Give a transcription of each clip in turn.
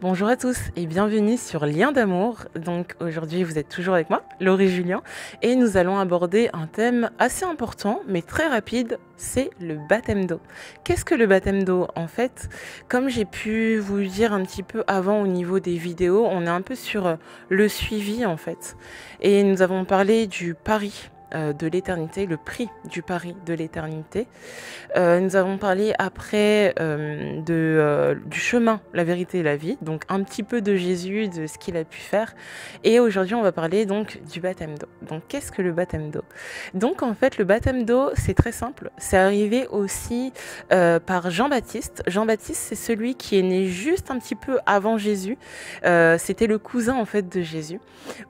Bonjour à tous et bienvenue sur Lien d'amour. Donc aujourd'hui vous êtes toujours avec moi, Laurie Julien, et nous allons aborder un thème assez important mais très rapide, c'est le baptême d'eau. Qu'est-ce que le baptême d'eau? En fait, comme j'ai pu vous le dire un petit peu avant au niveau des vidéos, on est un peu sur le suivi en fait. Et nous avons parlé du pari de l'éternité, le prix du pari de l'éternité. Nous avons parlé après du chemin, la vérité et la vie, donc un petit peu de Jésus, de ce qu'il a pu faire. Et aujourd'hui, on va parler donc du baptême d'eau. Donc, qu'est-ce que le baptême d'eau? Donc, en fait, le baptême d'eau, c'est très simple. C'est arrivé aussi par Jean-Baptiste. Jean-Baptiste, c'est celui qui est né juste un petit peu avant Jésus. C'était le cousin, en fait, de Jésus,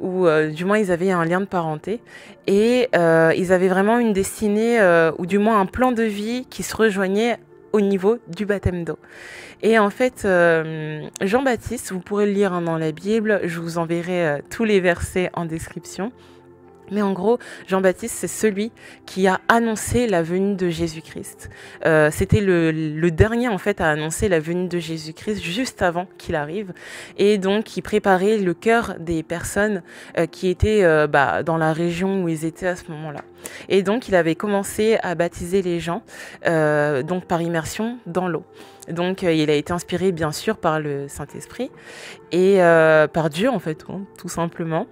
ou du moins, ils avaient un lien de parenté. Et ils avaient vraiment une destinée, ou du moins un plan de vie qui se rejoignait au niveau du baptême d'eau. Et en fait, Jean-Baptiste, vous pourrez le lire dans la Bible, je vous enverrai tous les versets en description. Mais en gros, Jean-Baptiste, c'est celui qui a annoncé la venue de Jésus-Christ. C'était le dernier, en fait, à annoncer la venue de Jésus-Christ juste avant qu'il arrive. Et donc, il préparait le cœur des personnes qui étaient dans la région où ils étaient à ce moment-là. Et donc, il avait commencé à baptiser les gens, donc par immersion dans l'eau. Donc, il a été inspiré, bien sûr, par le Saint-Esprit et par Dieu, en fait, tout simplement.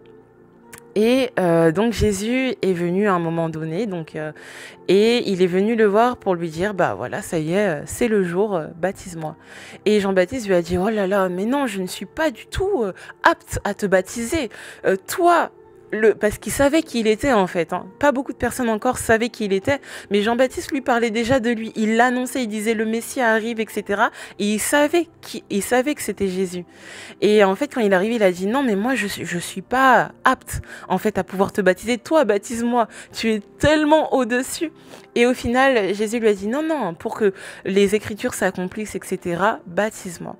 Et donc Jésus est venu à un moment donné, et il est venu le voir pour lui dire, bah voilà, ça y est, c'est le jour, baptise-moi. Et Jean-Baptiste lui a dit, oh là là, mais non, je ne suis pas du tout apte à te baptiser. Toi, parce qu'il savait qui il était en fait. Pas beaucoup de personnes encore savaient qui il était, mais Jean-Baptiste lui parlait déjà de lui. Il l'annonçait, il disait le Messie arrive, etc. Et il savait que c'était Jésus. Et en fait, quand il arrive, il a dit non, mais moi je suis pas apte en fait à pouvoir te baptiser. Toi, baptise-moi. Tu es tellement au-dessus. Et au final, Jésus lui a dit non, non, pour que les Écritures s'accomplissent, etc. Baptise-moi.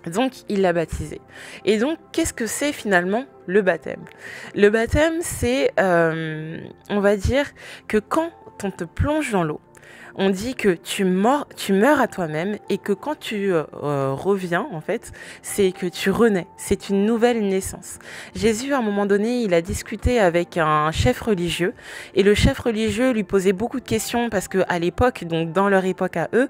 Donc, il l'a baptisé. Et donc, qu'est-ce que c'est finalement le baptême? Le baptême, c'est, on va dire, que quand on te plonge dans l'eau, on dit que tu meurs à toi-même et que quand tu reviens, en fait, c'est que tu renais. C'est une nouvelle naissance. Jésus, à un moment donné, il a discuté avec un chef religieux et le chef religieux lui posait beaucoup de questions parce que à l'époque, donc dans leur époque à eux,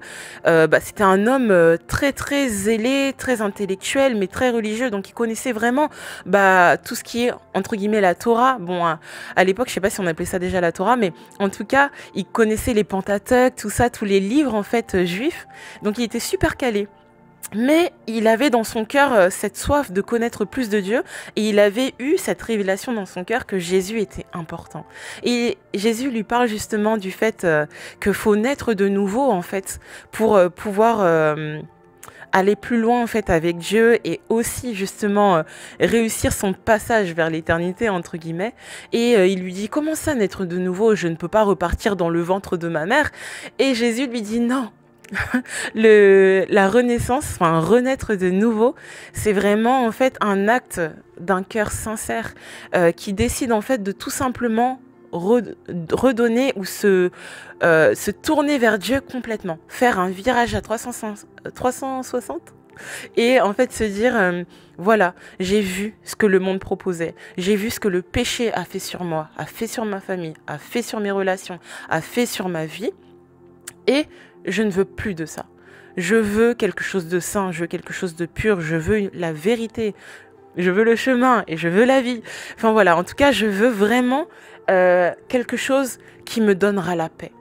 c'était un homme très très zélé, très intellectuel, mais très religieux. Donc il connaissait vraiment tout ce qui est entre guillemets la Torah. Bon, à l'époque, je sais pas si on appelait ça déjà la Torah, mais en tout cas, il connaissait les Pentateuques, tout ça, tous les livres en fait juifs. Donc il était super calé. Mais il avait dans son cœur cette soif de connaître plus de Dieu et il avait eu cette révélation dans son cœur que Jésus était important. Et Jésus lui parle justement du fait que faut naître de nouveau en fait pour pouvoir aller plus loin en fait avec Dieu et aussi justement réussir son passage vers l'éternité entre guillemets. Et il lui dit comment ça naître de nouveau, je ne peux pas repartir dans le ventre de ma mère. Et Jésus lui dit non. La renaissance, enfin renaître de nouveau, c'est vraiment en fait un acte d'un cœur sincère qui décide en fait de tout simplement redonner ou se tourner vers Dieu complètement, faire un virage à 360 et en fait se dire voilà, j'ai vu ce que le monde proposait, j'ai vu ce que le péché a fait sur moi, a fait sur ma famille, a fait sur mes relations, a fait sur ma vie et je ne veux plus de ça. Je veux quelque chose de sain, je veux quelque chose de pur, je veux la vérité, je veux le chemin et je veux la vie. Enfin voilà, en tout cas, je veux vraiment quelque chose qui me donnera la paix.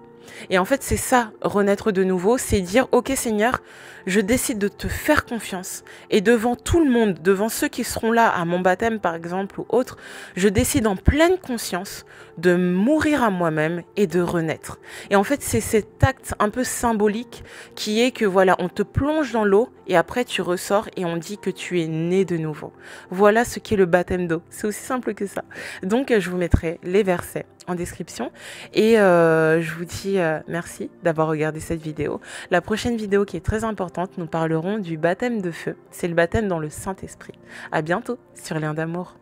Et en fait, c'est ça, renaître de nouveau, c'est dire, ok Seigneur, je décide de te faire confiance. Et devant tout le monde, devant ceux qui seront là à mon baptême par exemple ou autre, je décide en pleine conscience de mourir à moi-même et de renaître. Et en fait, c'est cet acte un peu symbolique qui est que voilà, on te plonge dans l'eau et après tu ressors et on dit que tu es né de nouveau. Voilà ce qu'est le baptême d'eau. C'est aussi simple que ça. Donc, je vous mettrai les versets en description et je vous dis merci d'avoir regardé cette vidéo. La prochaine vidéo qui est très importante, nous parlerons du baptême de feu. C'est le baptême dans le Saint-Esprit. À bientôt sur Lien d'amour.